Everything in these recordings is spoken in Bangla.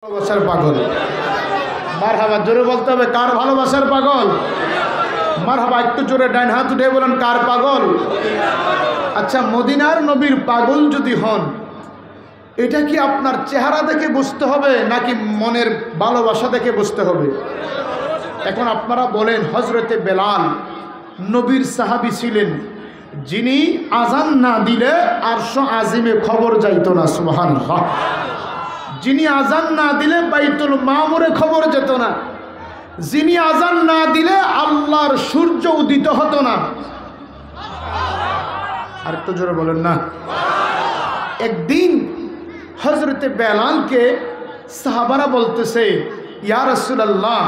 ভালোবাসার পাগল মারহাবা জোরে বলতে হবে কার ভালোবাসার পাগল মারহাবা একটু জোরে ডান হাত উঠে বলেন কার পাগল। আচ্ছা মদিনার নবীর পাগল যদি হন এটা কি আপনার চেহারা দেখে বুঝতে হবে নাকি মনের ভালোবাসা দেখে বুঝতে হবে? এখন আপনারা বলেন হযরতে বেলাল নবীর সাহাবী ছিলেন যিনি আজান না দিলে আরশ আজিমে খবর যাইতো না সুবহানাল্লাহ। যিনি আজান না দিলে বাইতুল মামুরে খবর যেত না, যিনি আজান না দিলে আল্লাহর সূর্য উদিত হতো না। আর একটু জোরে বলেন না। একদিন হযরতে বেলালকে সাহাবারা বলতেছে ইয়া রাসূলুল্লাহ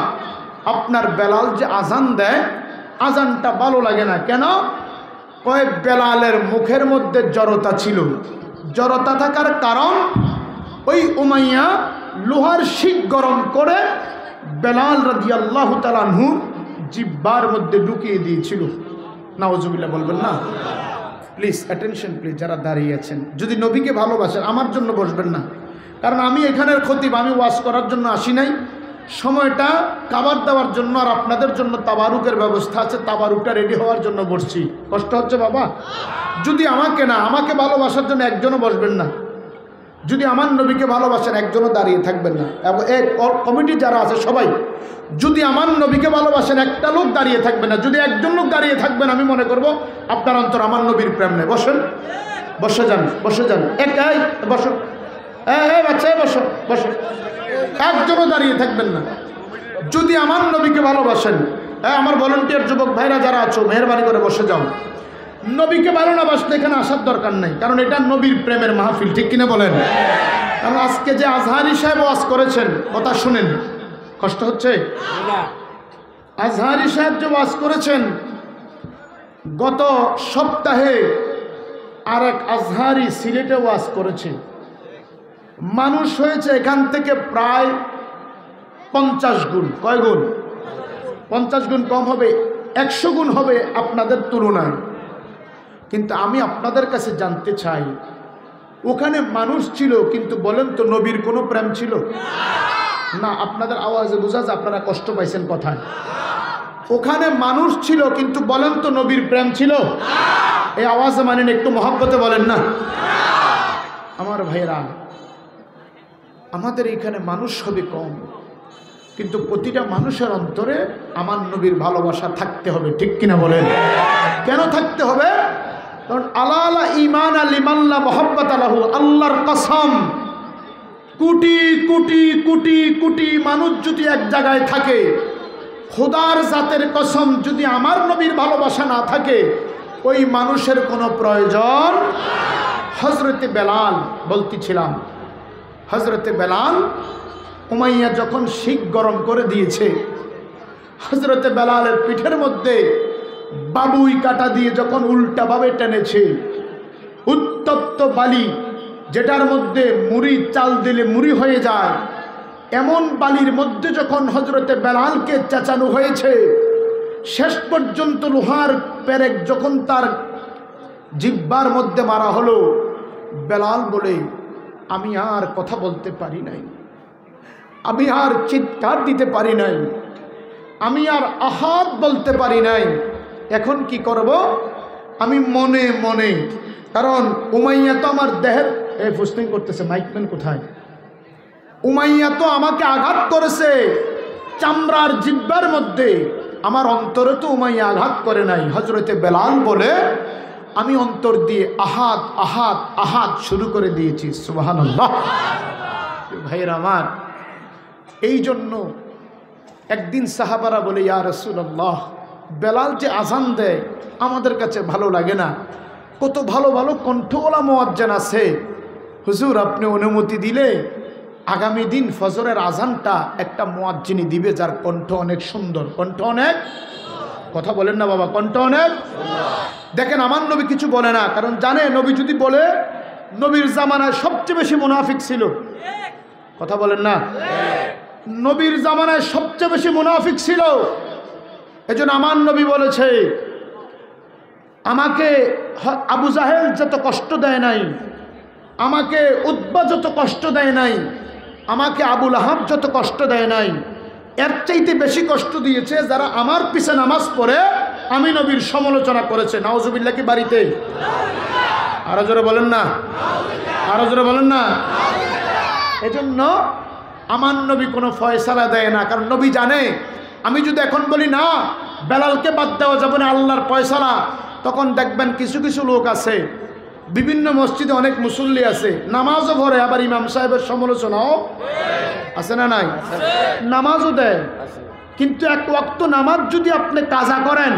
আপনার বেলাল যে আজান দেয় আজানটা ভালো লাগে না কেন? কয় বেলালের মুখের মধ্যে জড়তা ছিল। জড়তা থাকার কারণ ওই উমাইয়া লোহার শিক গরম করে বেলাল রাদিয়াল্লাহু তাআলা আনহু জিহ্বার মধ্যে ঢুকিয়ে দিয়েছিল। নাউজুবিল্লাহ বলবেন না প্লিজ, অ্যাটেনশন প্লিজ। যারা দাঁড়িয়ে আছেন যদি নবীকে ভালোবাসেন আমার জন্য বসবেন না, কারণ আমি এখানের খতিব, আমি ওয়াজ করার জন্য আসি নাই। সময়টা খাবার দেওয়ার জন্য আর আপনাদের জন্য তাবারুকের ব্যবস্থা আছে, তাবারুকটা রেডি হওয়ার জন্য বসছি। কষ্ট হচ্ছে বাবা? যদি আমাকে ভালোবাসার জন্য একজনও বসবেন না। যদি আমার নবীকে ভালোবাসেন একজনও দাঁড়িয়ে থাকবেন না। এবং এই কমিটি যারা আছে সবাই যদি আমার নবীকে ভালোবাসেন একটা লোক দাঁড়িয়ে থাকবে না। যদি একজন লোক দাঁড়িয়ে থাকবেন আমি মনে করব আপনার অন্তর আমার নবীর প্রেম নেই। বসেন, বসে যান, বসে যান। একাই বসো, বাচ্চা বসো, বসো। একজনও দাঁড়িয়ে থাকবেন না। যদি আমার নবীকে ভালোবাসেন, আমার ভলান্টিয়ার যুবক ভাইরা যারা আছো মেহরবানি করে বসে যাও। নবীকে ভালো না বাসলে এখানে আসার দরকার নেই, কারণ এটা নবীর প্রেমের মাহফিল, ঠিক কিনা বলেন? কারণ আজকে যে আজহারি সাহেব ওয়াজ করেছেন কথা শুনেন, কষ্ট হচ্ছে? আজহারি সাহেব যে ওয়াজ করেছেন গত সপ্তাহে আর এক আজহারি সিলেটে ওয়াজ করেছে। মানুষ হয়েছে এখান থেকে প্রায় 50 গুণ। কয় গুণ? 50 গুণ কম হবে, 100 গুণ হবে আপনাদের তুলনায়। কিন্তু আমি আপনাদের কাছে জানতে চাই ওখানে মানুষ ছিল কিন্তু বলেন তো নবীর কোনো প্রেম ছিল না? আপনাদের আওয়াজে বোঝা যায় আপনারা কষ্ট পাইছেন কথায়। ওখানে মানুষ ছিল কিন্তু বলেন তো নবীর প্রেম ছিল? এই আওয়াজে মানেন, একটু মহব্বতে বলেন না। আমার ভাইরা, আমাদের এখানে মানুষ হবে কম কিন্তু প্রতিটা মানুষের অন্তরে আমার নবীর ভালোবাসা থাকতে হবে, ঠিক কিনা বলেন? কেন থাকতে হবে? কারণ আলা ঈমান লিমাল্লা মুহাব্বাত লাহু, আল্লাহর কসম কোটি কোটি কোটি কোটি মানুষ যদি এক জায়গায় থাকে, খোদার জাতের কসম যদি আমার নবীর ভালোবাসা না থাকে ওই মানুষের কোনো প্রয়োজন। হযরতে বেলাল বলতেছিলাম, হযরতে বেলাল উমাইয়া যখন শিক গরম করে দিয়েছে, হযরতে বেলালের পিঠের মধ্যে বাবুই কাটা দিয়ে যখন উল্টাভাবে টেনেছে, উত্তপ্ত বালি যেটার মধ্যে মুড়ি চাল দিলে মুড়ি হয়ে যায়, এমন বালির মধ্যে যখন হযরতে বেলালকে চেঁচানো হয়েছে, শেষ পর্যন্ত লোহার পেরেক যখন তার জিহ্বার মধ্যে মারা হলো, বেলাল বলে আমি আর কথা বলতে পারি নাই, আমি আর চিৎকার দিতে পারি নাই, আমি আর আহাদ বলতে পারি নাই। এখন কি করব? আমি মনে মনে, কারণ উমাইয়া তো আমার দেহের ফুসলিং করতেছে, মাইকম্যান কোথায়? উমাইয়া তো আমাকে আঘাত করেছে চামড়ার জিহ্বার মধ্যে, আমার অন্তরে তো উমাইয়া আঘাত করে নাই। হযরতে বেলাল বলে আমি অন্তর দিয়ে আহাদ আহাদ আহাদ শুরু করে দিয়েছি। সুবহানাল্লাহ। ভাইয়ের আমার, এই জন্য একদিন সাহাবারা বলে ইয়া রাসূলুল্লাহ বেলাল যে আজান দেয় আমাদের কাছে ভালো লাগে না, কত ভালো ভালো কণ্ঠওয়ালা মুয়াজ্জিন আছে, হুজুর আপনি অনুমতি দিলে আগামী দিন ফজরের আজানটা একটা মুয়াজ্জিনই দিবে যার কণ্ঠ অনেক সুন্দর। কণ্ঠ অনেক, কথা বলেন না বাবা, কণ্ঠ অনেক। দেখেন আমার নবী কিছু বলে না, কারণ জানে নবী যদি বলে, নবীর জামানায় সবচেয়ে বেশি মুনাফিক ছিল। কথা বলেন না? নবীর জামানায় সবচেয়ে বেশি মুনাফিক ছিল। এজন্য আমার নবী বলেছে আমাকে আবু জাহেল যত কষ্ট দেয় নাই, আমাকে উতবা যত কষ্ট দেয় নাই, আমাকে আবুল আহাব যত কষ্ট দেয় নাই, এর চাইতে বেশি কষ্ট দিয়েছে যারা আমার পিছে নামাজ পড়ে আমি নবীর সমালোচনা করেছে। নাউজুবিল্লাহ কি বাড়িতে? আরো জোরে বলেন না, আরো জোরে বলেন না। এজন্য আমার নবী কোনো ফয়সালা দেয় না, কারণ নবী জানে আমি যদি এখন বলি না বেলালকে বাদ দেওয়া যাবে না আল্লাহর ফয়সালা, তখন দেখবেন কিছু কিছু লোক আছে, বিভিন্ন মসজিদে অনেক মুসল্লি আছে, নামাজও পড়ে আবার ইমাম সাহেবের সমালোচনাও আছে না নাই? নামাজও দেয়, কিন্তু এক ওয়াক্ত নামাজ যদি আপনি কাজা করেন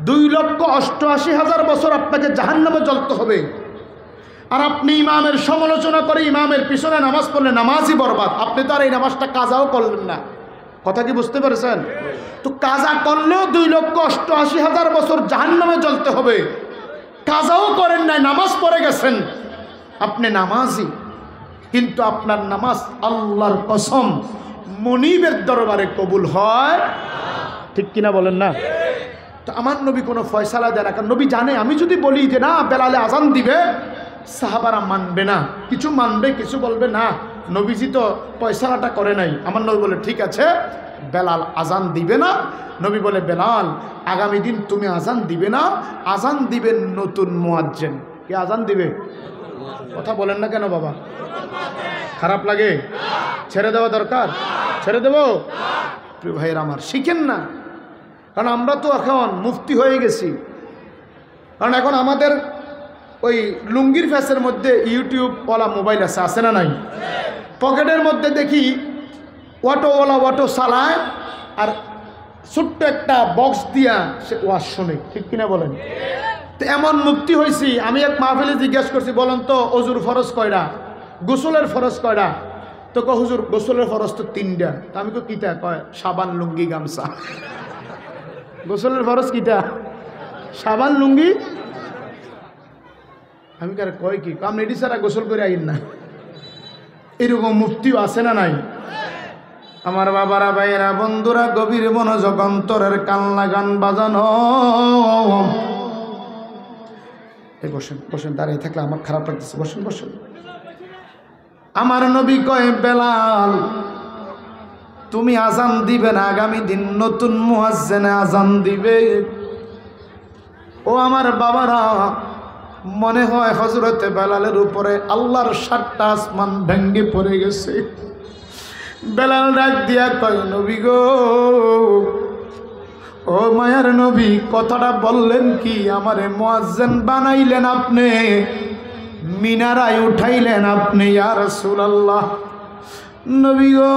2,88,000 বছর আপনাকে জাহান্নামে জ্বলতে হবে। আর আপনি ইমামের সমালোচনা করে ইমামের পিছনে নামাজ পড়লে নামাজই বরবাদ। আপনি তো আর এই নামাজটা কাজাও করলেন না। কথা কি বুঝতে পেরেছেন? তো কাজা করলেও 2,88,000 বছর জাহান্নামে জ্বলতে হবে। কাজাও করেন নাই, নামাজ পড়ে গেছেন, আপনি নামাজই, কিন্তু আপনার নামাজ আল্লাহর কসম মনিবের দরবারে কবুল হয়, ঠিক কিনা বলেন না? তো আমার নবী কোনো ফয়সালা দেয় না, কারণ নবী জানে আমি যদি বলি যে না বেলালে আজান দিবে, সাহাবারা মানবে না, কিছু মানবে কিছু বলবে না, নবীজি তো ফয়সালাটা করে নাই। আমার নবী বলে ঠিক আছে বেলাল আজান দিবে না। নবী বলে বেলাল আগামী দিন তুমি আজান দিবে না, আজান দিবেন নতুন মুয়াজ্জিন। কে আজান দিবে? কথা বলেন না কেন বাবা? খারাপ লাগে? ছেড়ে দেওয়া দরকার? ছেড়ে দেব? প্রিয় ভাইয়ের আমার, শিখেন না, কারণ আমরা তো এখন মুফতি হয়ে গেছি। কারণ এখন আমাদের ওই লুঙ্গির ফ্যাসের মধ্যে ইউটিউবওয়ালা মোবাইল আছে না নাই? পকেটের মধ্যে দেখি অটোওয়ালা অটো চালায় আর ছোট্ট একটা বক্স দিয়া সে ওয়াজ শোনে, ঠিক কিনা বলেন? তো এমন মুক্তি হয়েছি, আমি এক মাহফিলে জিজ্ঞেস করছি বলেন তো অজুর ফরজ কয়টা, গোসলের ফরজ কয়টা? তো হুজুর গোসলের ফরজ তো 3টা। তা আমি তো কিতা কয় সাবান লুঙ্গি গামছা। গোসলের ফরজ কিটা? সাবান লুঙ্গি। আমি কারে কয় কি কাম এটি ছাড়া গোসল করে আইন না, এরকম মুফতিও আছে না নাই? আমার বাবারা ভাইয়েরা বন্ধুরা গভীর মনোযোগ অন্তরের কান লাগান বাজানো। এই বসেন বসেন, দাঁড়িয়ে থাকলে আমার খারাপ লাগতেছে, বসেন বসেন। আমার নবী কয় বেলাল তুমি আজান দিবে না, আগামী দিন নতুন মুয়াজ্জিনে আজান দিবে। ও আমার বাবারা, মনে হয় হযরতে বেলালের উপরে আল্লাহর 7টা আসমান ভেঙে পড়ে গেছে। বেলাল ডাক দিয়া কয় নবী গো, ও মায়ার নবী কথাটা বললেন কি? আমারে মুয়াজ্জিন বানাইলেন আপনি, মিনারায় উঠাইলেন আপনি, ইয়া রাসূলুল্লাহ। নবী গো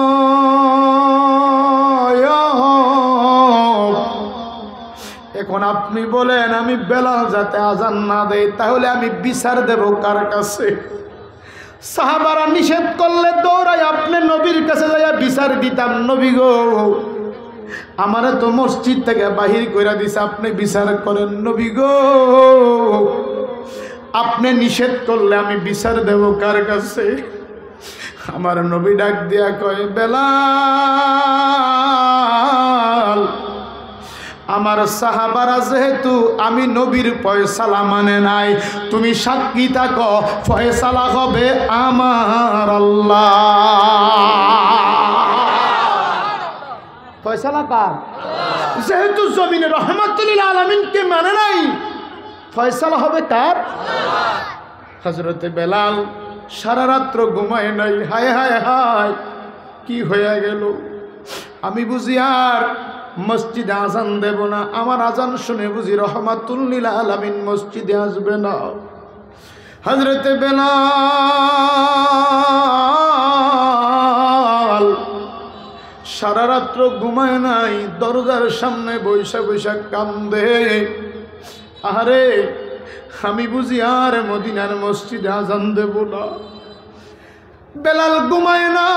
এখন আপনি বলেন আমি বেলাল যাতে আজান না দেয়, তাহলে আমি বিচার দেব কার কাছে? সাহাবারা নিষেধ করলে দৌড়াই আপনি নবীর কাছে যাইয়া বিচার দিতাম। নবী গো আমারে তো মসজিদ থেকে বাহির কইরা দিছে, আপনি বিচার করেন। নবী গো আপনি নিষেধ করলে আমি বিচার দেব কার কাছে? আমার নবী ডাক দিয়া কয় বেলাল আমার সাহাবারা যেহেতু আমি নবীর ফয়সালা মানে নাই, তুমি সাক্ষী থাকো ফয়সালা হবে আমার আল্লাহ। ফয়সালা কার? যেহেতু জমিনে রহমাতুল লিল আলামিনকে মানে নাই, ফয়সালা হবে কার? হযরতে বেলাল সারা রাত্র ঘুমায় নাই। হায় হায় হায় কি হয়ে গেল, আমি বুঝি আর মসজিদে আজান দেব না, আমার আজান শুনে বুঝি রহমাতুল লিল আলামিন মসজিদে আসবে না। হযরতে বেলাল সারা রাত্র ঘুমায় নাই, দরজার সামনে বৈশা বৈশা কান্দে। আরে আমি বুঝি আর মদিনার মসজিদে আজান দেব না। বেলাল ঘুমায় না,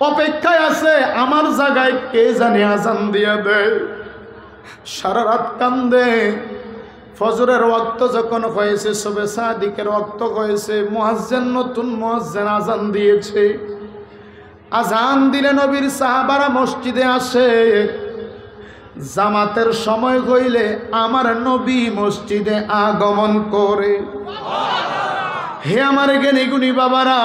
অপেক্ষায় আছে আমার জায়গায় কে জানে আজান দিয়া দেয়। সারা রাত কান্দে। ফজরের ওয়াক্ত যখন হয়েছে, সবে সাদিকের ওয়াক্ত হয়েছে, মুয়াজ্জিন নতুন মুয়াজ্জিন আজান দিয়েছে। আজান দিলে নবীর সাহাবারা মসজিদে আসে। জামাতের সময় হইলে আমার নবী মসজিদে আগমন করে। হে আমার জ্ঞানী গুণী বাবারা,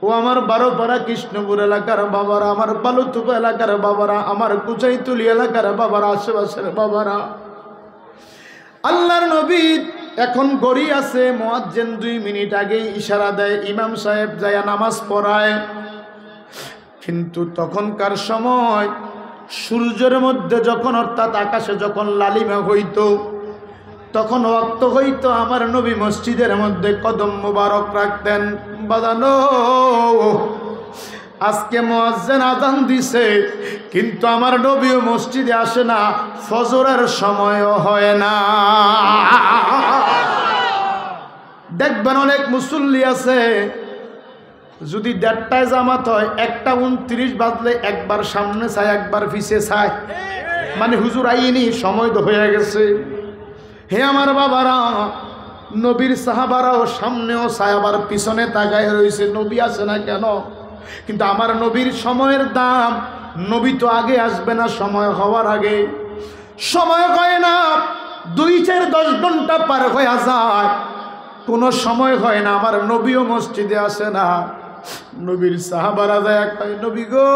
ও আমার বারোপাড়া কৃষ্ণপুর এলাকার বাবারা, আমার বালুতুপ এলাকার বাবারা, আমার কুচাইতুলি এলাকার বাবারা, আশেপাশের বাবারা, আল্লাহর নবী এখন গড়ি আছে, মুয়াজ্জিন 2 মিনিট আগেই ইশারা দেয়, ইমাম সাহেব যায় নামাজ পড়ায়। কিন্তু তখনকার সময় সূর্যের মধ্যে যখন, অর্থাৎ আকাশে যখন লালিমা হইত, তখন ওয়াক্ত হইতো, আমার নবী মসজিদের মধ্যে কদম মুবারক রাখতেন। বাজানো আজকে মুয়াজ্জিন আযান দিছে, কিন্তু আমার নবীও মসজিদে আসে না, ফজরের সময়ও হয় না। দেখবেন অনেক মুসল্লি আছে, যদি 1:30টায় জামাত হয়, 1:29 বাজলে একবার সামনে চায়, একবার পিছে চায়, মানে হুজুর আইনি, সময় তো হয়ে গেছে। হে আমার বাবারা, নবীর সাহাবারাও সামনেও চায়, আবার পিছনে তাকায় রয়েছে, নবী আসে না কেন? কিন্তু আমার নবীর সময়ের দাম, নবী তো আগে আসবে না, সময় হওয়ার আগে। সময় হয় না, 2-4-10 ঘন্টা পার হয়ে যায়, কোনো সময় হয় না, আমার নবীও মসজিদে আসে না। নবীর সাহাবারা যায় কয়, নবী গো,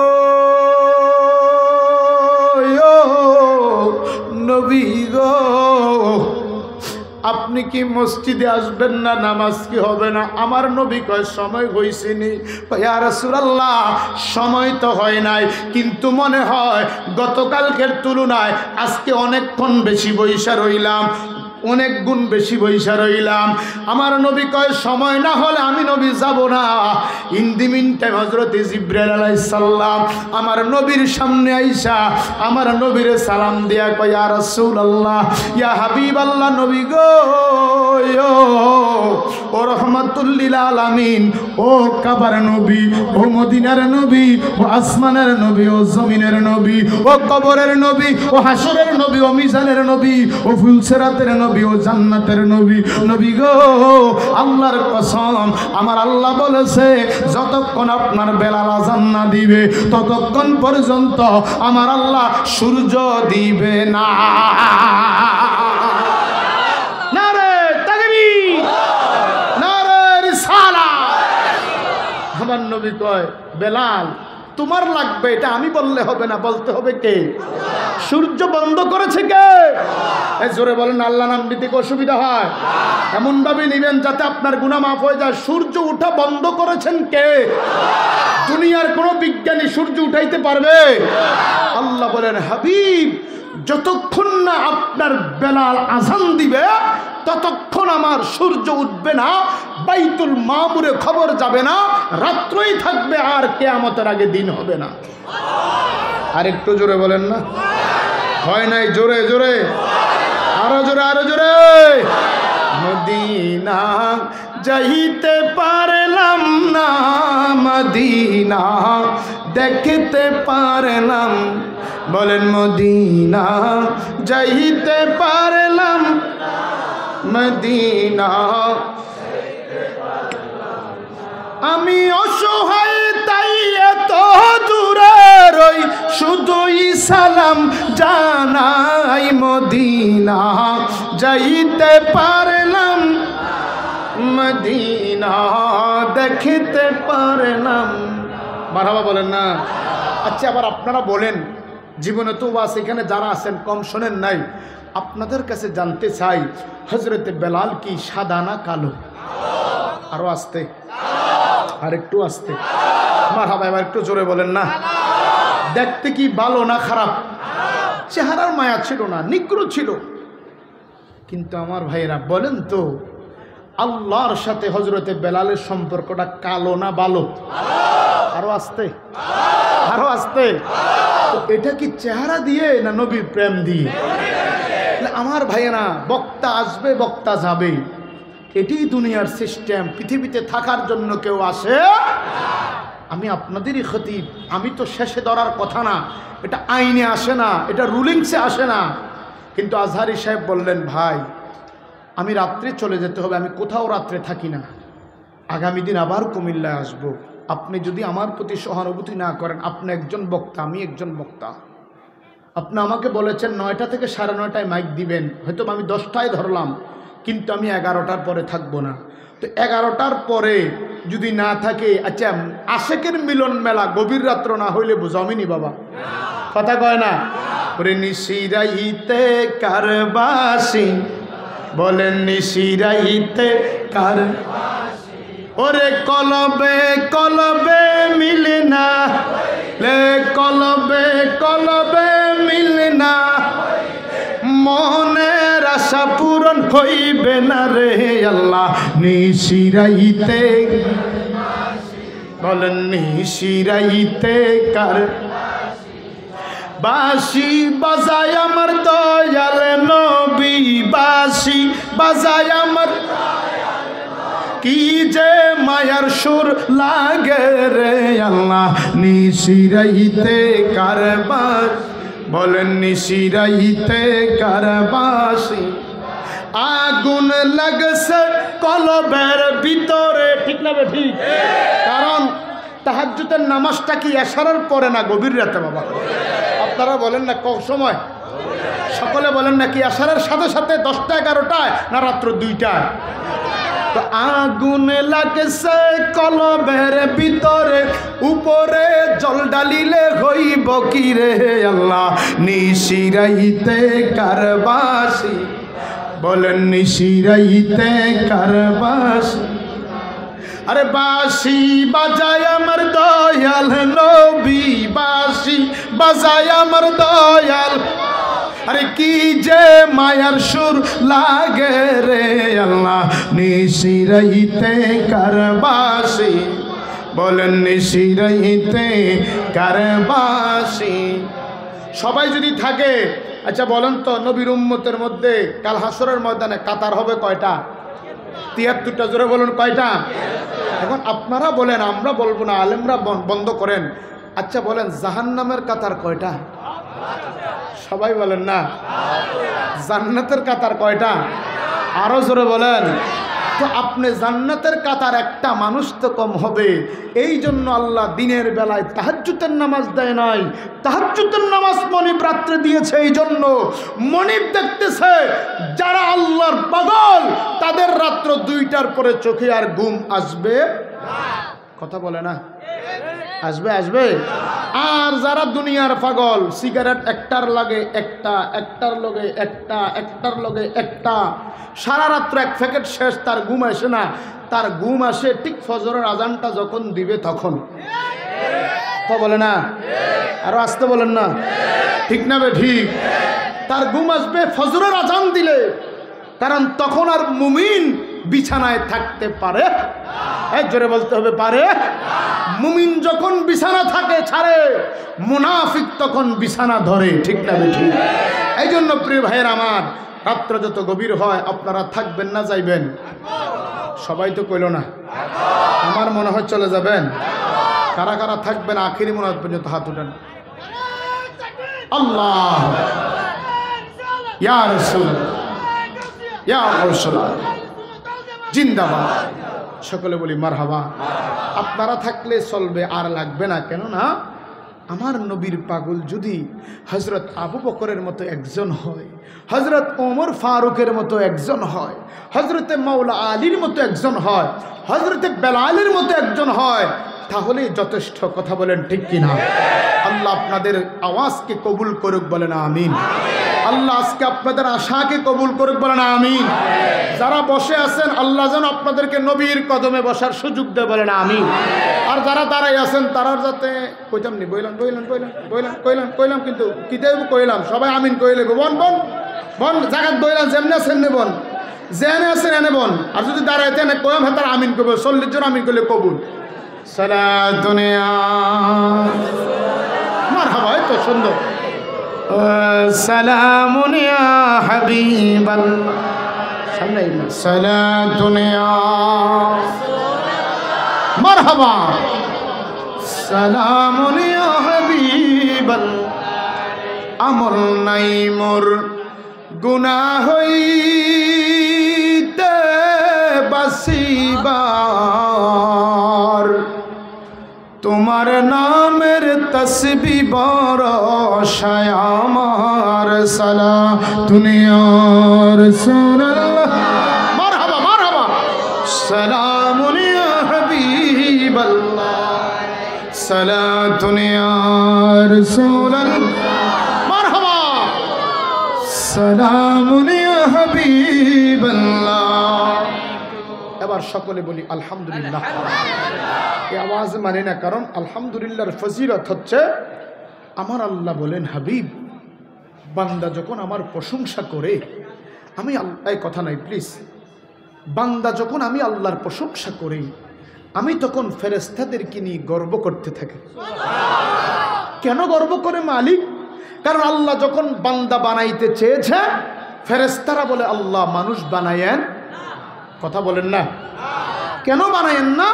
নবী গো, আপনি কি মসজিদে আসবেন না? নামাজ কি হবে না? আমার নবী কয়, সময় হইছিনি। ইয়া রাসূলুল্লাহ, সময় তো হয় নাই, কিন্তু মনে হয় গতকালকের তুলনায় আজকে অনেকক্ষণ বেশি বইসা রইলাম, অনেক গুণ বেশি বইসা রইলাম। আমার নবী কয়, সময় না হলে আমি নবী যাব না। ইন দি মিন টাইম হযরতে জিবরাইল আলাইহিস সালাম আমার নবীর সামনে আইসা আমার নবীরে সালাম দিয়া কয়, ইয়া রাসূলুল্লাহ, ইয়া হাবিবাল্লাহ, নবী গো, ও রহমাতুল লিল আলামিন, ও কাবার নবী, ও মদিনার নবী, ও আসমানের নবী, ও জমিনের নবী, ও কবরের নবী, ও হাসরের নবী, ও মিজানের নবী, ও ফুলসিরাতের নবী, ও জান্নাতের নবী। নবী গো, আল্লাহর কসম, আমার আল্লাহ বলেছে, যতক্ষণ আপনার বেলাল আযান না দিবে ততক্ষণ পর্যন্ত আমার আল্লাহ সূর্য দিবে না। নারে তাকবীর, নারে রিসালাত। আমার নবী কয়, বেলাল তোমার লাগবে, এটা আমি বললে হবে না, বলতে হবে কে? সূর্য বন্ধ করেছে কে? এই জোরে বলেন, আল্লাহ নাম নিতে অসুবিধা হয়? এমন ভাবে নিবেন যাতে আপনার গুনাহ মাফ হয়ে যায়। সূর্য ওঠা বন্ধ করেছেন কে? দুনিয়ার কোনো বিজ্ঞানী সূর্য উঠাইতে পারবে? আল্লাহ বলেন, হাবিব, যতক্ষণ না আপনার বেলাল আযান দিবে ততক্ষণ আমার সূর্য উঠবে না, বাইতুল মামুরে খবর যাবে না, রাত্রই থাকবে, আর কিয়ামতের আগে দিন হবে না। আর একটু জোরে বলেন না, হয় নাই? জোরে জোরে, আরো জোরে, আরো জোরে। মদিনা যাইতে পারলাম না, মদিনা দেখতে পারলাম, বলেন মদিনা যাইতে পারলাম, মদিনা আমি অসহায় তাই এত দূরে রই, শুধুই সালাম জানাই, মদিনা যাইতে পারলাম, মদিনা দেখতে পারলাম। মারহাবা বলেন না? আচ্ছা, আবার আপনারা বলেন, জীবনে তো বাস এখানে যারা আছেন কম শোনেন নাই, আপনাদের কাছে জানতে চাই, হযরতে বেলাল কি সাদা না কালো? আরো আসতে, আর একটু আসতে, মারহাবা, এবার একটু জোরে বলেন না। দেখতে কি ভালো না খারাপ? চেহারার মায়া ছিল না, নিগ্র ছিল। কিন্তু আমার ভাইয়েরা বলেন তো, আল্লাহর সাথে হযরতে বেলালের সম্পর্কটা কালো না ভালো? আরো আসতে, আরো আসতে। তো এটা কি চেহারা দিয়ে না নবীর প্রেম দিয়ে? আমার ভাইয়েরা, বক্তা আসবে, বক্তা যাবে, এটাই দুনিয়ার সিস্টেম। পৃথিবীতে থাকার জন্য কেউ আসে। আমি আপনাদেরই খতিব, আমি তো শেষে ধরার কথা না, এটা আইনে আসে না, এটা রুলিংসে আসে না। কিন্তু আজহারি সাহেব বললেন, ভাই আমি রাত্রে চলে যেতে হবে, আমি কোথাও রাত্রে থাকি না, আগামী দিন আবার কুমিল্লায় আসব। আপনি যদি আমার প্রতি সহানুভূতি না করেন, আপনি একজন বক্তা, আমি একজন বক্তা, আপনি আমাকে বলেছেন 9টা থেকে 9:30টায় মাইক দিবেন, হয়তো আমি 10টায় ধরলাম, কিন্তু আমি 11টার পরে থাকবো না। তো 11টার পরে যদি না থাকে, আচ্ছা আশেকের মিলন মেলা গভীর রাত্র না হইলে বুঝামিনি বাবা, কথা কয় না? ওরে নিশিরাইতে কারবাসি, বলেন নিশিরাইতে কার, ওরে কলবে কলবে মিলে না, লে কলবে কলবে মিলে না, মনের আশা পূরণ হইবে না রে আল্লাহ। নিশিরাইতে, বলেন নিশিরাইতে কার বাঁশি বাজায় আমার দয়াল নবী, বাঁশি বাজায় আমার, কি যে মায়ার সুর লাগে রে আল্লাহ। নিশিরাইতে কারবাস, বলেন নিশিরাইতে কারবাসি, আগুন লাগছে কলবের ভিতরে, ঠিক না ঠিক? কারণ তাহাজ্জুদের নামাজটা কি এশারের পরে না গভীর রাতে বাবা? আপনারা বলেন না কোন সময়? সকলে বলেন না কি এশারের সাথে সাথে 10টা 11টায় না রাত্র 2টায়? তো আগুন লাগছে কলবের ভিতরে, উপরে জল ডালিলে হইব কি রে আল্লাহ। নিশিরাইতে কারবাসি, বলেন নিশিরাইতে কারবাসি, আরে বাঁশি বাজায় আমার দয়াল নবী, বাঁশি বাজায় আমার দয়াল, আরে কি যে মায়ার সুর লাগে রে আল্লাহ। নিশিরাইতে কারবাসি, বলেন নিশিরাইতে কারবাসি। সবাই যদি থাকে, আচ্ছা বলেন তো নবীর উম্মতের মধ্যে কাল হাসরের ময়দানে কাতার হবে কয়টা? 73টা। জোরে বলুন কয়টা? এখন আপনারা বলেন, আমরা বলবো না, আলেমরা বন্ধ করেন। আচ্ছা বলেন জাহান্নামের কাতার কয়টা? সবাই বলেন না। জান্নাতের কাতার কয়টা? আরো জোরে বলেন। তো আপনি জান্নাতের কাতার একটা মানুষ তো কম হবে। এই জন্য আল্লাহ দিনের বেলায় তাহাজ্জুদের নামাজ দেয় নাই, তাহাজ্জুদের নামাজ মনিব রাত্রে দিয়েছে। এই জন্য মনিব দেখতেছে যারা আল্লাহর পাগল তাদের রাত্র 2টার পরে চোখে আর ঘুম আসবে, কথা বলে না, আসবে আসবে। আর যারা দুনিয়ার পাগল, সিগারেট একটার লাগে একটা, একটার লগে একটা, একটার লগে একটা, সারা রাত্র 1 প্যাকেট শেষ, তার ঘুম আসে না। তার ঘুম আসে ঠিক ফজরের আজানটা যখন দিবে তখন, কথা বলে না, আরো আসতে বলেন না, ঠিক না বে ঠিক? তার ঘুম আসবে ফজরের আজান দিলে, কারণ তখন আর মুমিন বিছানায় থাকতে পারে, জোরে বলতে হবে পারে। মুমিন যখন বিছানা থাকে ছাড়ে, মুনাফিক তখন বিছানা ধরে, ঠিক না বে ঠিক? এই জন্য প্রিয় ভাইয়ের আমার, রাত্র যত গভীর হয় আপনারা থাকবেন না যাইবেন? সবাই তো কইল না, আমার মনে হয় চলে যাবেন। কারা কারা থাকবেন আখিরি মোনাজাত পর্যন্ত হাত উঠান। আল্লাহ ইয়া রাসূলুল্লাহ, ইয়া রাসূলুল্লাহ, জিন্দাবাদ। সকলে বলি মারহাবা। আপনারা থাকলে চলবে, আর লাগবে না। কেন না আমার নবীর পাগল যদি হযরত আবু বকরের মতো একজন হয়, হযরত ওমর ফারুকের মতো একজন হয়, হযরতে মাওলা আলীর মতো একজন হয়, হযরতে বেলালের মতো একজন হয়, তাহলে যথেষ্ট। কথা বলেন ঠিক কিনা? আল্লাহ আপনাদের আওয়াজকে কবুল করুক, বলেন আমিন। আল্লাহ আজকে আপনাদের আশাকে কবুল করুক, বলেন আমিন। যারা বসে আছেন আল্লাহ যেন আপনাদেরকে নবীর কদমে বসার সুযোগ দেয়, বলেন আমিন। আর যারা দাঁড়াই আছেন তারা যাতে কইতাম নি, বইলাম বইলাম বইলাম বইলাম কইলাম কইলাম কিন্তু কিতাব কইলাম, সবাই আমিন কইলে বন বন বন জাগাত বইলাম, যেমনি আছেন নে বন, যেনে আছেন এনে বন। আর যদি দাঁড়াইতে এনে কইলাম হাতার আমিন কইব, 40 জন আমিন কইলে কবুল। সালাতুনিয়া মারহাবা, এই তো সুন্দর। সালামুন ইয়া হাবিবাল্লাহ, সামনে সালাতুন ইয়া মারহাবা, সালামুন ইয়া হাবিবাল্লাহ। আমল নাই মোর গুনাহ হইতে বাসিবার, তোমার নামের তসবিহ বরসায় আমার। সালাতুন ইয়া রাসূলুল্লাহ, মারহাবা মারহাবা, সালামুন ইয়া হাবিব সালাতুন ইয়া রাসূলাল্লাহ, মারহাবা সালামুন ইয়া হাবিবাল্লাহ। এবার সকলে বলি আলহামদুলিল্লাহ। এই আওয়াজ মানে না, কারণ আলহামদুলিল্লাহর ফজিলত হচ্ছে আমার আল্লাহ বলেন, হাবিব বান্দা যখন আমার প্রশংসা করে, আমি আল্লাহ, কথা নাই প্লিজ, বান্দা যখন আমি আল্লাহর প্রশংসা করি, আমি তখন ফেরেশতাদেরকে নিয়ে গর্ব করতে থাকি। কেন গর্ব করে মালিক? কারণ আল্লাহ যখন বান্দা বানাইতে চেয়েছে, ফেরেশতারা বলে আল্লাহ মানুষ বানায়েন, কথা বলেন না, কেন বানায়েন না?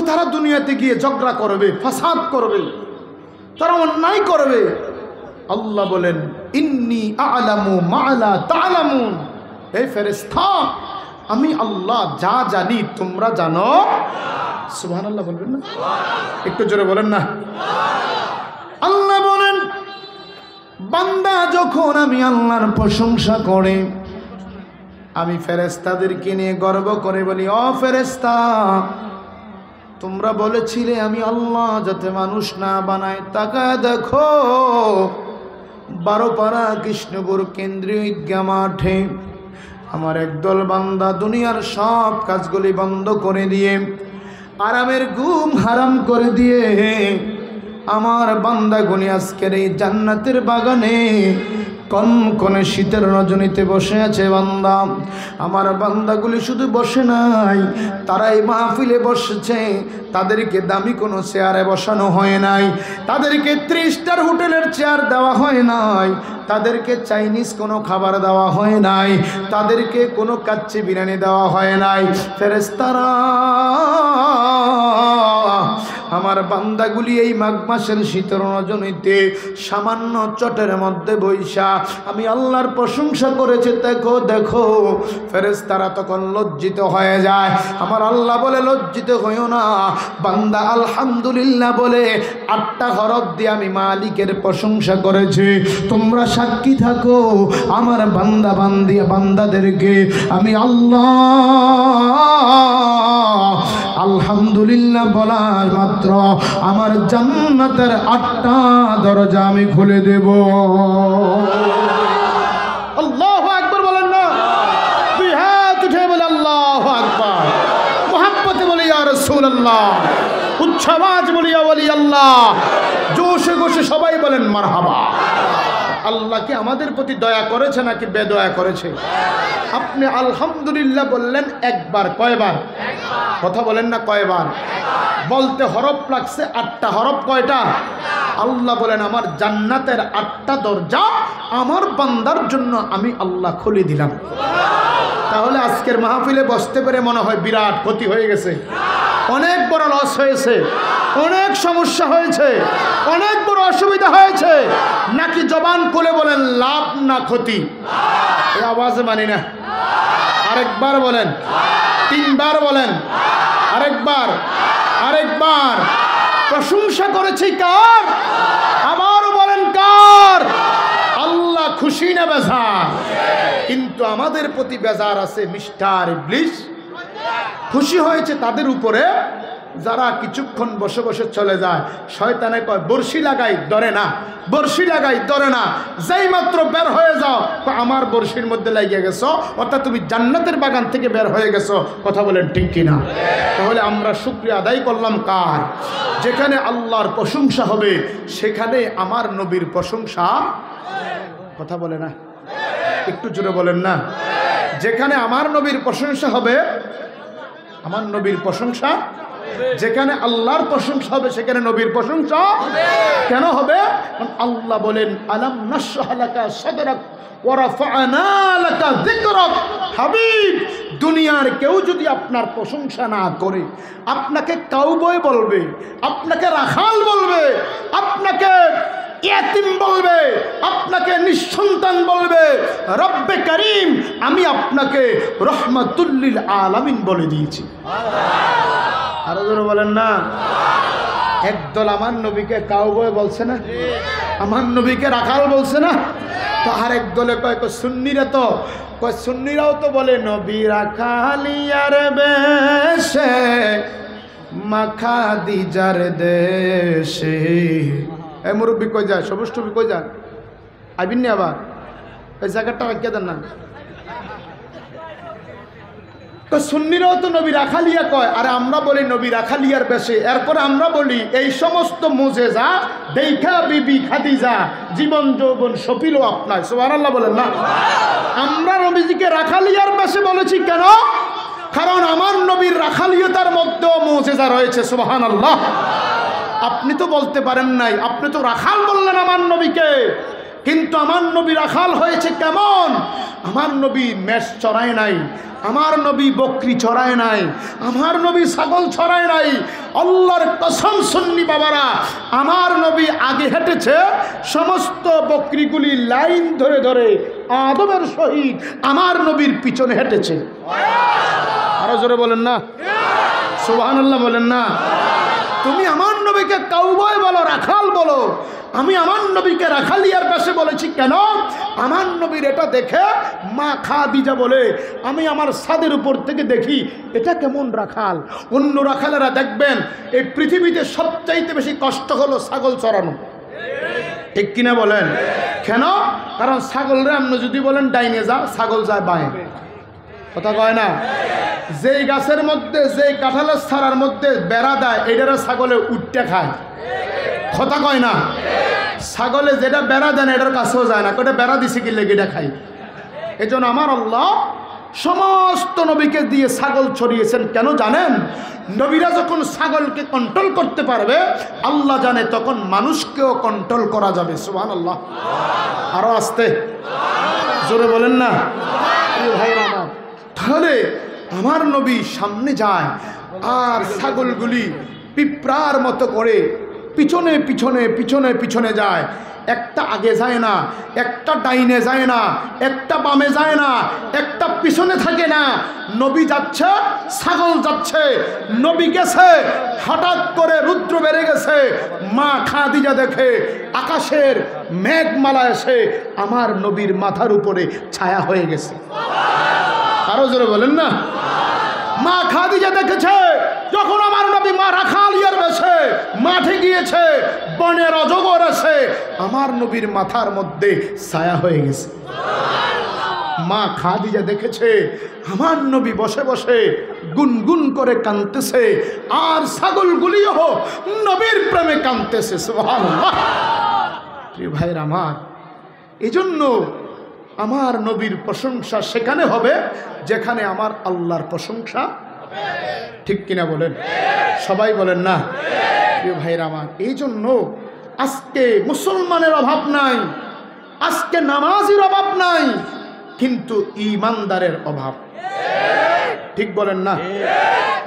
তারা দুনিয়াতে গিয়ে ঝগড়া করবে, ফাসাদ করবে, তারা অন্যায় করবে। আল্লাহ বলেন ইন্নী আ'লামু মা লা তা'লামুন, হে ফেরেশতা আমি আল্লাহ যা জানি তোমরা জানো। সুবহানাল্লাহ বলবেন না? একটু জোরে বলেন না। আল্লাহ বলেন বান্দা যখন আমি আল্লাহর প্রশংসা করে, আমি ফেরেশতাদেরকে নিয়ে গর্ব করে বলি, ও ফেরেশতা তোমরা বলেছিলে আমি আল্লাহ যাতে মানুষ না বানায়, তাকায় দেখো 12পাড়া কৃষ্ণপুর কেন্দ্রীয় ঈদগাহ মাঠে আমার একদল বান্দা দুনিয়ার সব কাজগুলি বন্ধ করে দিয়ে, আরামের ঘুম হারাম করে দিয়ে, আমার বান্দাগুলি আজকের এই জান্নাতের বাগানে কনকনে শীতের রজনীতে বসে আছে। বান্দা আমার বান্দাগুলি শুধু বসে নাই, তারা এই মাহফিলে বসেছে। তাদেরকে দামি কোনো চেয়ারে বসানো হয় নাই, তাদেরকে 30 স্টার হোটেলের চেয়ার দেওয়া হয় নাই, তাদেরকে চাইনিজ কোনো খাবার দেওয়া হয় নাই, তাদেরকে কোনো কাচ্চি বিরিয়ানি দেওয়া হয় নাই। ফেরেশতারা আমার বান্দাগুলি এই মাঘ মাসের শীতের রজনীতে সামান্য চটের মধ্যে বৈশা আমি আল্লাহর প্রশংসা করেছে। দেখো দেখো, ফেরেশতারা তখন লজ্জিত হয়ে যায়। আমার আল্লাহ বলে লজ্জিত হইও না, বান্দা আলহামদুলিল্লাহ বলে 8টা হরফ দিয়ে আমি মালিকের প্রশংসা করেছি। তোমরা সাক্ষী থাকো, আমার বান্দা বান্দাদেরকে আমি আল্লাহ আলহামদুলিল্লাহ বলার মাত্র আমার জান্নাতের 8টা দরজা আমি খুলে দেব। আল্লাহু আকবার বলেন না? দুই হাত উঠে বলে আল্লাহু আকবার, মুহাব্বতে বলি ইয়া রাসূলুল্লাহ, উচ্চ আওয়াজ বলি ইয়া ওয়ালি আল্লাহ, জোশে গোশে সবাই বলেন মারহাবা। আল্লাহ কি আমাদের প্রতি দয়া করেছে নাকি বেদয়া করেছে? আপনি আলহামদুলিল্লাহ বললেন একবার, কয়বার? কথা বলেন না, কয়বার? বলতে হরফ লাগছে 8টা। হরফ কয়টা? আল্লাহ বলেন আমার জান্নাতের 8টা দরজা আমার বান্দার জন্য আমি আল্লাহ খুলে দিলাম। তাহলে আজকের মাহফিলে বসতে পেরে মনে হয় বিরাট ক্ষতি হয়ে গেছে, অনেক বড় লস হয়েছে, অনেক সমস্যা হয়েছে, অনেক বড় অসুবিধা হয়েছে, নাকি জবান খুলে বলেন লাভ না ক্ষতি? এই আওয়াজে মানি না। আরেকবার বলেন, 3বার বলেন, আরেকবার, আরেকবার। প্রশংসা করেছি কার? আবারও বলেন কার? আল্লাহ খুশি না বেজার? কিন্তু আমাদের প্রতি বেজার আছে মিস্টার ইবলিস। খুশি হয়েছে তাদের উপরে যারা কিছুক্ষণ বসে বসে চলে যায়। শয়তানে কয় বর্ষি লাগাই ধরে না, বর্ষি লাগাই ধরে না, যেই মাত্র বের হয়ে যাও আমার বর্ষির মধ্যে লাগিয়ে গেছো, অর্থাৎ তুমি জান্নাতের বাগান থেকে বের হয়ে গেছো। কথা বলেন ঠিক কিনা? তাহলে আমরা শুকরিয়া আদায় করলাম কার? যেখানে আল্লাহর প্রশংসা হবে সেখানে আমার নবীর প্রশংসা। কথা বলে না, একটু জোরে বলেন না। যেখানে আমার নবীর প্রশংসা হবে, আমার নবীর প্রশংসা, যেখানে আল্লাহর প্রশংসা হবে সেখানে নবীর প্রশংসা কেন হবে? আল্লাহ বলেন আলাম নাশরাহ লাকা সাদরাক ওয়া রাফা'না লাকা যিকরাক। হাবিব, দুনিয়ার কেউ যদি আপনার প্রশংসা না করে, আপনাকে কাউবয় বলবে, আপনাকে রাখাল বলবে, আপনাকে ইয়াতিম বলবে, আপনাকে নিঃসন্তান বলবে, রব্বে করিম আমি আপনাকে রহমাতুল লিল আলামিন বলে দিয়েছি। আরো জোরে বলেন না। একদল আমার নবীকে কাউবয় বলছে না, আমার নবীকে রাখাল বলছে না, তো আরেক দলে কয় সুন্নিরা, তো কয় সুন্নিরাও তো বলে নবী রাখালিয়ার বেশে মা খাদিজার দেশে। এই মুরব্বী কই যায়, সবুজ টুপি কই যান, আইবিন নি আবার, এই জায়গাটা রাখিয়ে দেন না। তো সুন্নিরাও তো নবী রাখালিয়া কয়, আরে আমরা বলি নবী রাখালিয়ার বেশে। এরপরে আমরা বলি এই সমস্ত মুজেজা দেখা বিবি খাদিজা জীবন যৌবন সপিল আপনার, সুবহানাল্লাহ বলেন না। আমরা নবীজিকে রাখালিয়ার বেশে বলেছি কেন? কারণ আমার নবীর রাখালিয়তার মধ্যেও মুজেজা রয়েছে, সুবহানাল্লাহ। আপনি তো বলতে পারেন নাই, আপনি তো রাখাল বললেন আমার নবীকে, কিন্তু আমার নবী রাখাল হয়েছে কেমন? আমার নবী মেষ চড়ায় নাই, আমার নবী বকরি চড়ায় নাই, আমার নবী ছাগল চড়ায় নাই। আল্লাহর কসম সুন্নি বাবারা, আমার নবী আগে হেঁটেছে, সমস্ত বকরিগুলি লাইন ধরে ধরে আদবের সহিত আমার নবীর পিছনে হেঁটেছে। আরো জোরে বলেন না, সুবহানাল্লাহ বলেন না। তুমি আমার নবীকে কাউবয় বলো, রাখাল বলো, আমি আমার নবীকে রাখালিয়ার পাশে বলেছি কেন? আমার নবীর এটা দেখে মা খাদিজা বলে, আমি আমার ছাদের উপর থেকে দেখি এটা কেমন রাখাল। অন্য রাখালেরা দেখবেন এই পৃথিবীতে সবচাইতে বেশি কষ্ট হলো ছাগল চড়ানো, ঠিক কিনা বলেন? কেন? কারণ ছাগলরে আপনি যদি বলেন ডাইনে যা, ছাগল যায় বাঁয়ে, কথা কয় না। যেই গাছের মধ্যে, যেই কাঁঠালের ছাড়ার মধ্যে বেড়া দেয়, এটারা ছাগলে উঠতে খায়, কথা কয় না। ছাগলে যেটা বেড়া দেয় না এটার কাছেও যায় না, ওটা বেড়া দিছে কি লেগে এটা খাই। এই জন্য আমার আল্লাহ সমস্ত নবীকে দিয়ে ছাগল ছড়িয়েছেন কেন জানেন? নবীরা যখন ছাগলকে কন্ট্রোল করতে পারবে, আল্লাহ জানে তখন মানুষকেও কন্ট্রোল করা যাবে, সুবহানাল্লাহ। আরো আস্তে জোরে বলেন না ভাইরা আমার। তাহলে আমার নবী সামনে যায় আর ছাগলগুলি পিঁপড়ার মতো করে পিছনে পিছনে পিছনে পিছনে যায়। একটা আগে যায় না, একটা ডাইনে যায় না, একটা বামে যায় না, একটা পিছনে থাকে না। নবী যাচ্ছে, ছাগল যাচ্ছে। নবী গেছে, হঠাৎ করে রুদ্র বেড়ে গেছে। মা খাদিজা দেখে আকাশের মেঘমালা এসে আমার নবীর মাথার উপরে ছায়া হয়ে গেছে। আরো জোরে বলেন না। মা খাদিজা দেখেছে যখন আমার নবী মা রাখালিয়ার বেশে মাঠে গিয়েছে, বনের অজগর এসে আমার নবীর মাথার মধ্যে ছায়া হয়ে গেছে। মা খাদিজা দেখেছে আমার নবী বসে বসে গুনগুন করে কাঁদতেছে, আর ছাগলগুলিও নবীর প্রেমে কাঁদতেছে, সুবহানাল্লাহ। প্রিয় ভাইরা আমার, এজন্য আমার নবীর প্রশংসা সেখানে হবে যেখানে আমার আল্লাহর প্রশংসা, ঠিক কিনা বলেন? সবাই বলেন না। প্রিয় ভাইরা আমার, এই জন্য আজকে মুসলমানের অভাব নাই, আজকে নামাজির অভাব নাই, কিন্তু ইমানদারের অভাব, ঠিক বলেন না?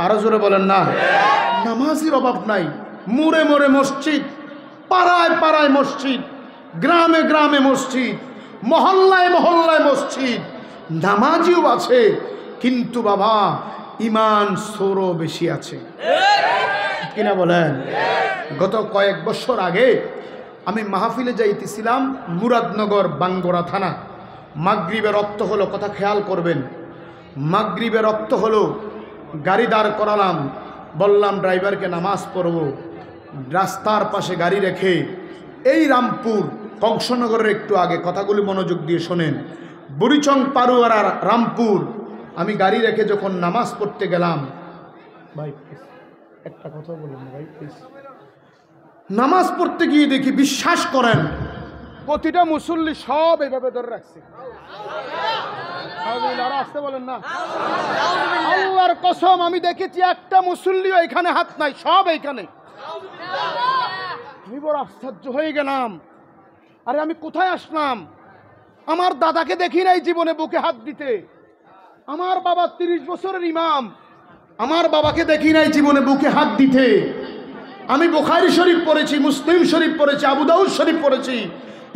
আরো জোরে বলেন না। নামাজির অভাব নাই, মোড়ে মোড়ে মসজিদ, পাড়ায় পাড়ায় মসজিদ, গ্রামে গ্রামে মসজিদ, মহল্লায় মহল্লায় মসজিদ, নামাজিও আছে, কিন্তু বাবা ইমান সোরও বেশি আছে, কিনা বলেন? গত কয়েক বছর আগে আমি মাহফিলে যাইতেছিলাম মুরাদনগর বাঙ্গোরা থানা। মাগরিবে রক্ত হলো, কথা খেয়াল করবেন, মাগরিবে রক্ত হলো। গাড়ি দাঁড় করালাম, বললাম ড্রাইভারকে নামাজ পড়ব। রাস্তার পাশে গাড়ি রেখে এই রামপুর কংসনগরের একটু আগে, কথাগুলি মনোযোগ দিয়ে শোনেন, বুড়িচং পারুয়ার রামপুর, আমি গাড়ি রেখে যখন নামাজ পড়তে গেলাম, ভাই একটা কথা বলুন ভাই প্লিজ, নামাজ পড়তে গিয়ে দেখি, বিশ্বাস করেন প্রতিটা মুসল্লি সব এইভাবে ধরে রাখছে। আসতে বলেন না, আল্লাহর কসম আমি দেখেছি একটা মুসল্লিও এখানে হাত নাই, সব এইখানে। আমি বড় আশ্চর্য হয়ে গেলাম, আরে আমি কোথায় আসলাম? আমার দাদাকে দেখি নাই জীবনে বুকে হাত দিতে, আমার বাবা 30 বছরের ইমাম, আমার বাবাকে দেখি নাই জীবনে বুকে হাত দিতে। আমি বুখারী শরীফ পড়েছি, মুসলিম শরীফ পড়েছি, আবু দাউদ শরীফ পড়েছি,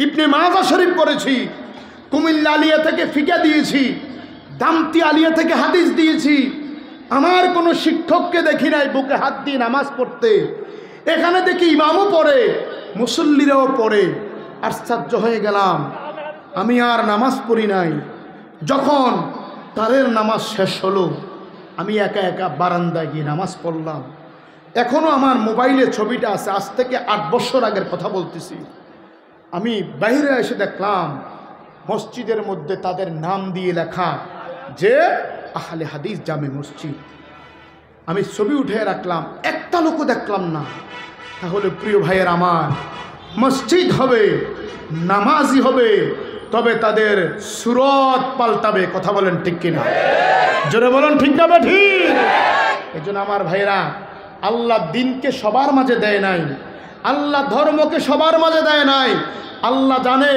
ইবনে মাজাহ শরীফ পড়েছি, কুমিল্লা আলিয়া থেকে ফিকা দিয়েছি, দামতি আলিয়া থেকে হাদিস দিয়েছি। আমার কোনো শিক্ষককে দেখি নাই বুকে হাত দিয়ে নামাজ পড়তে। এখানে দেখি ইমামও পড়ে, মুসল্লিরাও পড়ে। আশ্চর্য হয়ে গেলাম, আমি আর নামাজ পড়ি নাই। যখন তারের নামাজ শেষ হলো, আমি একা একা বারান্দায় গিয়ে নামাজ পড়লাম। এখনও আমার মোবাইলে ছবিটা আছে, আজ থেকে 8 বছর আগের কথা বলতেছি। আমি বাইরে এসে দেখলাম মসজিদের মধ্যে তাদের নাম দিয়ে লেখা যে আহলে হাদিস জামে মসজিদ। আমি ছবি উঠে রাখলাম, একটা লোকও দেখলাম না। তাহলে প্রিয় ভাইয়ের আমার, মসজিদ হবে, নামাজি হবে, তবে তাদের সুরত পাল্টাবে। কথা বলেন ঠিক কিনা? জোরে বলেন ঠিক না ঠিক? এই জন্য আমার ভাইয়েরা, আল্লাহ দিনকে সবার মাঝে দেয় নাই, আল্লাহ ধর্মকে সবার মাঝে দেয় নাই। আল্লাহ জানে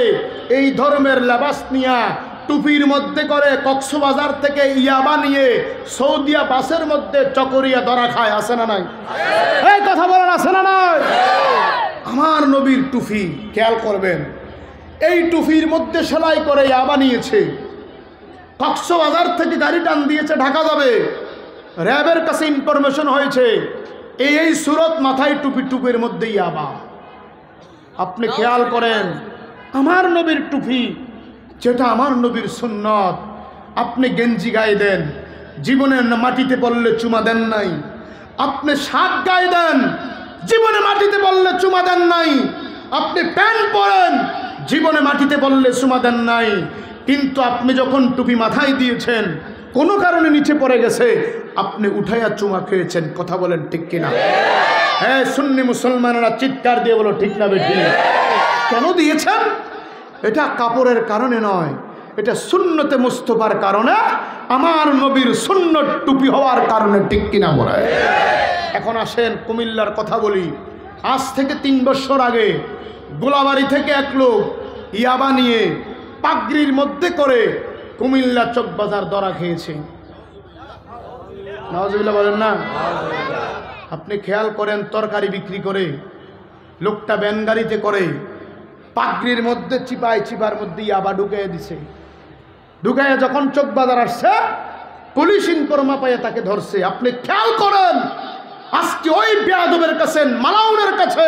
এই ধর্মের লেবাস নিয়া টুপির মধ্যে করে কক্সবাজার থেকে ইয়াবা নিয়ে সৌদিয়া বাসের মধ্যে চকরিয়া ধরা খায়, আছে না নাই? এই কথা বলেন, আছে না নাই? আমার নবীর টুপি খেয়াল করবেন, এই টুপির মধ্যে সেলাই করে ইয়াবা নিয়েছে, কক্সবাজার থেকে গাড়ি টান দিয়েছে ঢাকা যাবে। র্যাবের কাছে ইনফরমেশন হয়েছে এই সুরত মাথায় টুপি, টুপির মধ্যে ইয়াবা। আপনি খেয়াল করেন, আমার নবীর টুপি, যেটা আমার নবীর সুন্নত, আপনি গেঞ্জি গায়ে দেন, জীবনে মাটিতে পড়লে চুমা দেন নাই। আপনি শার্ট গায়ে দেন, জীবনে মাটিতে পড়লে চুমা দেন নাই। আপনি প্যান্ট পরেন, জীবনে মাটিতে পড়লে চুমা দেন নাই। কিন্তু আপনি যখন টুপি মাথায় দিয়েছেন, কোনো কারণে নিচে পড়ে গেছে, আপনি উঠাইয়া চুমা খেয়েছেন। কথা বলেন ঠিক কিনা? হ্যাঁ, সুন্নি মুসলমানরা চিৎকার দিয়ে বলো ঠিক না বেঠিক? কেন দিয়েছেন? এটা কাপড়ের কারণে নয়, এটা সুন্নতে মুস্তফার কারণে, আমার নবীর সুন্নত টুপি হওয়ার কারণে। ঠিক কিনা বলে? এখন আসেন কুমিল্লার কথা বলি। আজ থেকে 3 বছর আগে গোলাবাড়ি থেকে এক লোক ইয়াবা নিয়ে পাগড়ির মধ্যে করে কুমিল্লা চকবাজার ধরা খেয়েছে। নাউজুবিল্লাহ বলেন না? আপনি খেয়াল করেন, তরকারি বিক্রি করে লোকটা ভ্যান গাড়িতে করে পাগড়ির মধ্যে চিপার মধ্যে ইয়াবা ঢুকিয়ে দিছে। ঢুকাইয়া যখন চকবাজার আসছে, পুলিশ ইনফরমা পাইয়া তাকে ধরছে। আপনি খেয়াল করেন, আজকে ওই বেয়াদবের কাছে, মালাউনের কাছে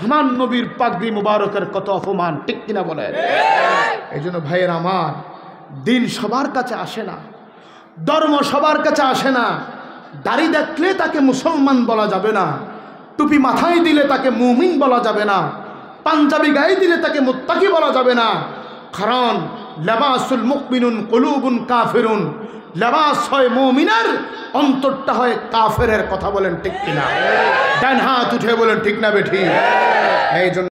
আমার নবীর পাগড়ি মুবারকের কত অপমান। ঠিক কিনা বলেন? এই জন্য ভাইয়ের আমার, দিন সবার কাছে আসে না, ধর্ম সবার কাছে আসে না। দাড়ি দেখলে তাকে মুসলমান বলা যাবে না, টুপি মাথায় দিলে তাকে মুমিন বলা যাবে না, পাঞ্জাবি গায়ে দিলে তাকে মুত্তাকি বলা যাবে না। কারণ লেবাসুল মুমিনুন কুলুবুন কাফিরুন, লেবাস হয় মুমিনের, অন্তরটা হয় কাফেরের। কথা বলেন ঠিক কিনা? ডান হাত উঠে বলেন ঠিক না বেঠিক? এই জন্য